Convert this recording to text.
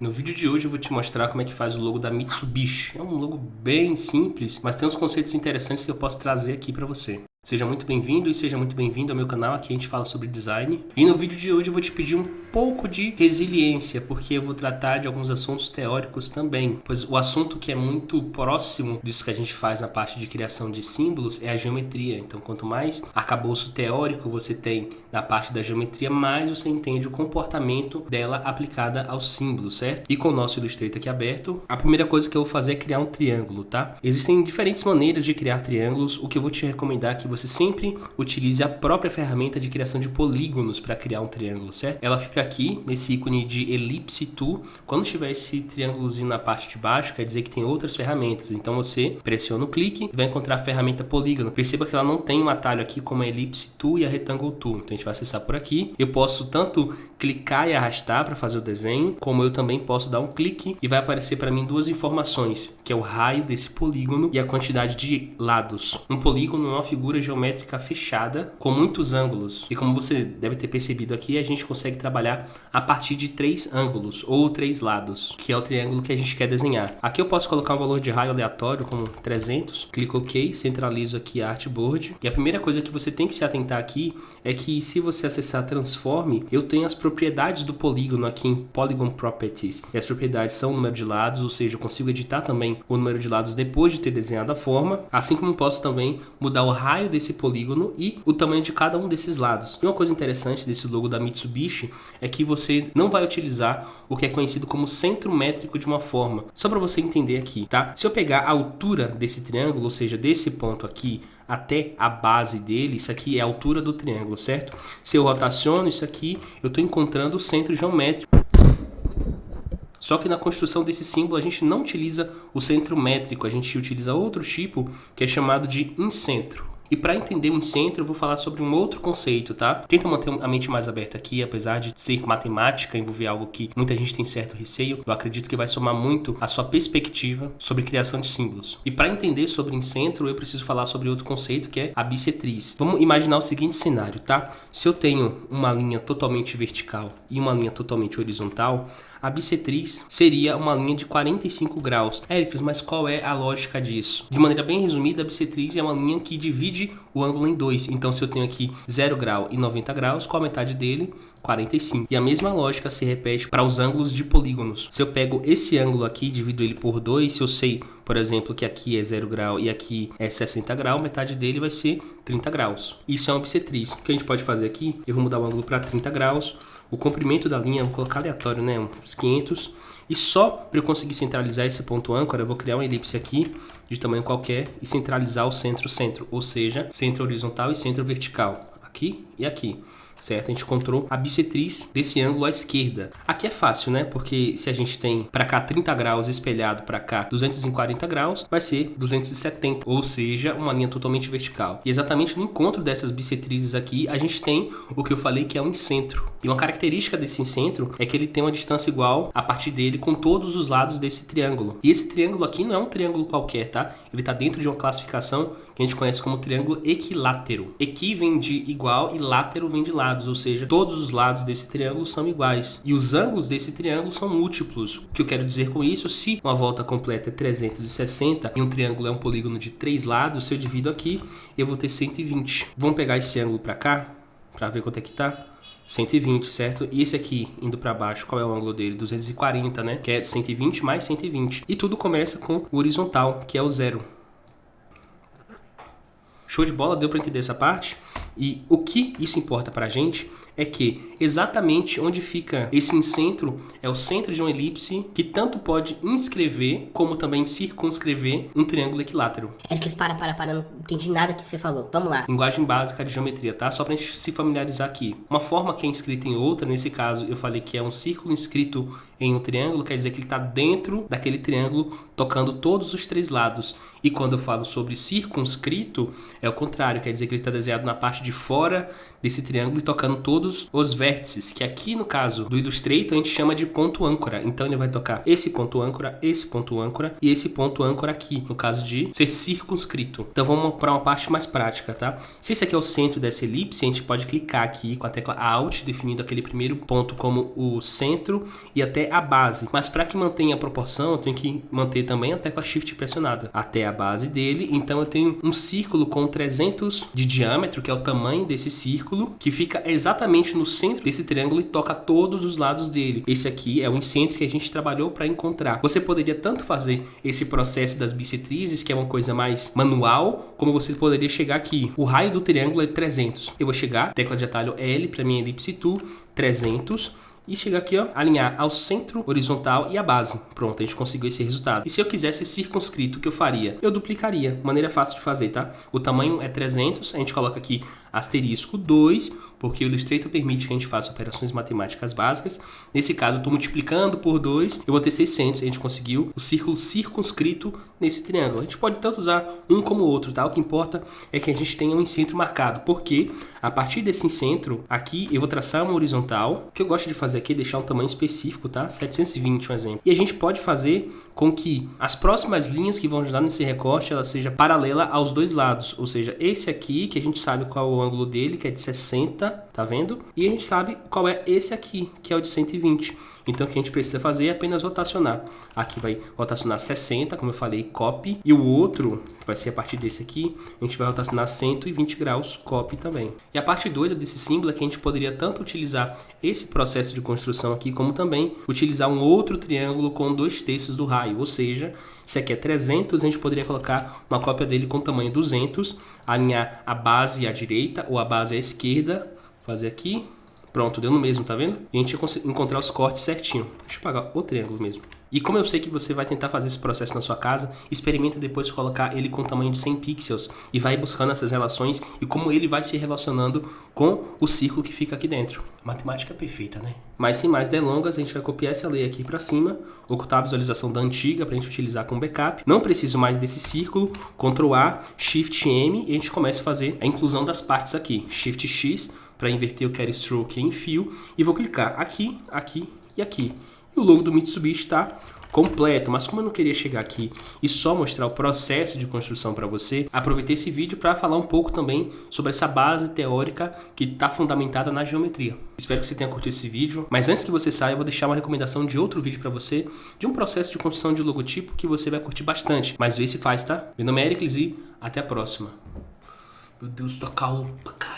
No vídeo de hoje eu vou te mostrar como é que faz o logo da Mitsubishi. É um logo bem simples, mas tem uns conceitos interessantes que eu posso trazer aqui para você. Seja muito bem-vindo e seja muito bem-vindo ao meu canal, aqui a gente fala sobre design. E no vídeo de hoje eu vou te pedir um pouco de resiliência, porque eu vou tratar de alguns assuntos teóricos também. Pois o assunto que é muito próximo disso que a gente faz na parte de criação de símbolos é a geometria. Então quanto mais arcabouço teórico você tem na parte da geometria, mais você entende o comportamento dela aplicada aos símbolos, certo? E com o nosso Illustrator aqui aberto, a primeira coisa que eu vou fazer é criar um triângulo, tá? Existem diferentes maneiras de criar triângulos. O que eu vou te recomendar é que você sempre utilize a própria ferramenta de criação de polígonos para criar um triângulo, certo? Ela fica aqui nesse ícone de Ellipse Tool. Quando tiver esse triângulozinho na parte de baixo, quer dizer que tem outras ferramentas. Então você pressiona o clique e vai encontrar a ferramenta polígono. Perceba que ela não tem um atalho aqui como a Ellipse Tool e a Rectangle Tool. Então a gente vai acessar por aqui. Eu posso tanto clicar e arrastar para fazer o desenho, como eu também posso dar um clique e vai aparecer para mim duas informações, que é o raio desse polígono e a quantidade de lados. Um polígono é uma figura geométrica fechada com muitos ângulos. E como você deve ter percebido aqui, a gente consegue trabalhar a partir de 3 ângulos ou 3 lados, que é o triângulo que a gente quer desenhar. Aqui eu posso colocar um valor de raio aleatório como 300, clico OK, centralizo aqui a artboard. E a primeira coisa que você tem que se atentar aqui é que se você acessar Transform, eu tenho as propriedades do polígono aqui em Polygon Properties. E as propriedades são o número de lados, ou seja, eu consigo editar também o número de lados depois de ter desenhado a forma, assim como posso também mudar o raio desse polígono e o tamanho de cada um desses lados. E uma coisa interessante desse logo da Mitsubishi é que você não vai utilizar o que é conhecido como centro métrico de uma forma. Só para você entender aqui, tá? Se eu pegar a altura desse triângulo, ou seja, desse ponto aqui até a base dele, isso aqui é a altura do triângulo, certo? Se eu rotaciono isso aqui, eu estou encontrando o centro geométrico. Só que na construção desse símbolo a gente não utiliza o centro métrico, a gente utiliza outro tipo que é chamado de incentro. E para entender o incentro, eu vou falar sobre um outro conceito, tá? Tenta manter a mente mais aberta aqui, apesar de ser matemática, envolver algo que muita gente tem certo receio, eu acredito que vai somar muito a sua perspectiva sobre criação de símbolos. E para entender sobre incentro, eu preciso falar sobre outro conceito que é a bissetriz. Vamos imaginar o seguinte cenário, tá? Se eu tenho uma linha totalmente vertical e uma linha totalmente horizontal, a bissetriz seria uma linha de 45 graus. Éricles, mas qual é a lógica disso? De maneira bem resumida, a bissetriz é uma linha que divide o ângulo em dois. Então, se eu tenho aqui 0 grau e 90 graus, qual a metade dele? 45. E a mesma lógica se repete para os ângulos de polígonos. Se eu pego esse ângulo aqui e divido ele por 2, se eu sei, por exemplo, que aqui é 0 grau e aqui é 60 graus, metade dele vai ser 30 graus. Isso é uma bissetriz. O que a gente pode fazer aqui? Eu vou mudar o ângulo para 30 graus. O comprimento da linha, vou colocar aleatório, né? Uns 500. E só para eu conseguir centralizar esse ponto âncora, eu vou criar uma elipse aqui de tamanho qualquer e centralizar o centro-centro, ou seja, centro horizontal e centro vertical. Aqui e aqui. Certo? A gente encontrou a bissetriz desse ângulo à esquerda. Aqui é fácil, né? Porque se a gente tem para cá 30 graus espelhado para cá 240 graus, vai ser 270, ou seja, uma linha totalmente vertical. E exatamente no encontro dessas bissetrizes aqui, a gente tem o que eu falei que é um incentro. E uma característica desse incentro é que ele tem uma distância igual a partir dele com todos os lados desse triângulo. E esse triângulo aqui não é um triângulo qualquer, tá? Ele está dentro de uma classificação que a gente conhece como triângulo equilátero. Equi vem de igual e látero vem de lado, ou seja, todos os lados desse triângulo são iguais. E os ângulos desse triângulo são múltiplos. O que eu quero dizer com isso? Se uma volta completa é 360 e um triângulo é um polígono de 3 lados, se eu divido aqui, eu vou ter 120. Vamos pegar esse ângulo para cá, para ver quanto é que tá. 120, certo? E esse aqui, indo para baixo, qual é o ângulo dele? 240, né? Que é 120 mais 120. E tudo começa com o horizontal, que é o 0. Show de bola? Deu para entender essa parte? E o que isso importa para a gente é que exatamente onde fica esse incentro é o centro de uma elipse que tanto pode inscrever como também circunscrever um triângulo equilátero. Éricles, para, não entendi nada que você falou. Vamos lá. Linguagem básica de geometria, tá? Só pra gente se familiarizar aqui. Uma forma que é inscrita em outra, nesse caso eu falei que é um círculo inscrito em um triângulo, quer dizer que ele está dentro daquele triângulo, tocando todos os 3 lados. E quando eu falo sobre circunscrito, é o contrário, quer dizer que ele está desenhado na parte de fora desse triângulo e tocando todos os vértices, que aqui no caso do Illustrator a gente chama de ponto âncora. Então ele vai tocar esse ponto âncora e esse ponto âncora aqui, no caso de ser circunscrito. Então vamos para uma parte mais prática, tá? Se esse aqui é o centro dessa elipse, a gente pode clicar aqui com a tecla Alt, definindo aquele primeiro ponto como o centro e até a base. Mas para que mantenha a proporção, eu tenho que manter também a tecla Shift pressionada até a base dele. Então eu tenho um círculo com 300 de diâmetro, que é o tamanho desse círculo, que fica exatamente no centro desse triângulo e toca todos os lados dele. Esse aqui é o incêntrico que a gente trabalhou para encontrar. Você poderia tanto fazer esse processo das bissetrizes, que é uma coisa mais manual, como você poderia chegar aqui. O raio do triângulo é 300. Eu vou chegar, tecla de atalho L para minha Ellipse Tool, 300. E chegar aqui, ó, alinhar ao centro horizontal e a base. Pronto, a gente conseguiu esse resultado. E se eu quisesse circunscrito, o que eu faria? Eu duplicaria. Maneira fácil de fazer, tá? O tamanho é 300, a gente coloca aqui asterisco 2, porque o Illustrator permite que a gente faça operações matemáticas básicas. Nesse caso, eu estou multiplicando por 2, eu vou ter 600. A gente conseguiu o círculo circunscrito nesse triângulo. A gente pode tanto usar um como o outro, tá? O que importa é que a gente tenha um incentro marcado, porque a partir desse incentro, aqui eu vou traçar uma horizontal. O que eu gosto de fazer aqui é deixar um tamanho específico, tá? 720, um exemplo. E a gente pode fazer com que as próximas linhas que vão ajudar nesse recorte, ela seja paralela aos dois lados. Ou seja, esse aqui, que a gente sabe qual é o ângulo dele, que é de 60, tá vendo? E a gente sabe qual é esse aqui, que é o de 120. Então o que a gente precisa fazer é apenas rotacionar. Aqui vai rotacionar 60, como eu falei, copy. E o outro, que vai ser a partir desse aqui, a gente vai rotacionar 120 graus, copy também. E a parte doida desse símbolo é que a gente poderia tanto utilizar esse processo de construção aqui, como também utilizar um outro triângulo com 2/3 do raio. Ou seja, se aqui é 300, a gente poderia colocar uma cópia dele com tamanho 200, alinhar a base à direita ou a base à esquerda, fazer aqui. Pronto, deu no mesmo, tá vendo? E a gente ia encontrar os cortes certinho. Deixa eu apagar o triângulo mesmo. E como eu sei que você vai tentar fazer esse processo na sua casa, experimenta depois colocar ele com tamanho de 100 pixels e vai buscando essas relações e como ele vai se relacionando com o círculo que fica aqui dentro. Matemática perfeita, né? Mas sem mais delongas, a gente vai copiar essa lei aqui para cima, ocultar a visualização da antiga para a gente utilizar como backup. Não preciso mais desse círculo, Ctrl A, Shift M e a gente começa a fazer a inclusão das partes aqui. Shift X para inverter o Carry Stroke em fio e vou clicar aqui, aqui e aqui. E o logo do Mitsubishi está completo, mas como eu não queria chegar aqui e só mostrar o processo de construção para você, aproveitei esse vídeo para falar um pouco também sobre essa base teórica que está fundamentada na geometria. Espero que você tenha curtido esse vídeo, mas antes que você saia, eu vou deixar uma recomendação de outro vídeo para você, de um processo de construção de logotipo que você vai curtir bastante, mas vê se faz, tá? Meu nome é Ericles e até a próxima. Meu Deus, tá calmo pra caralho.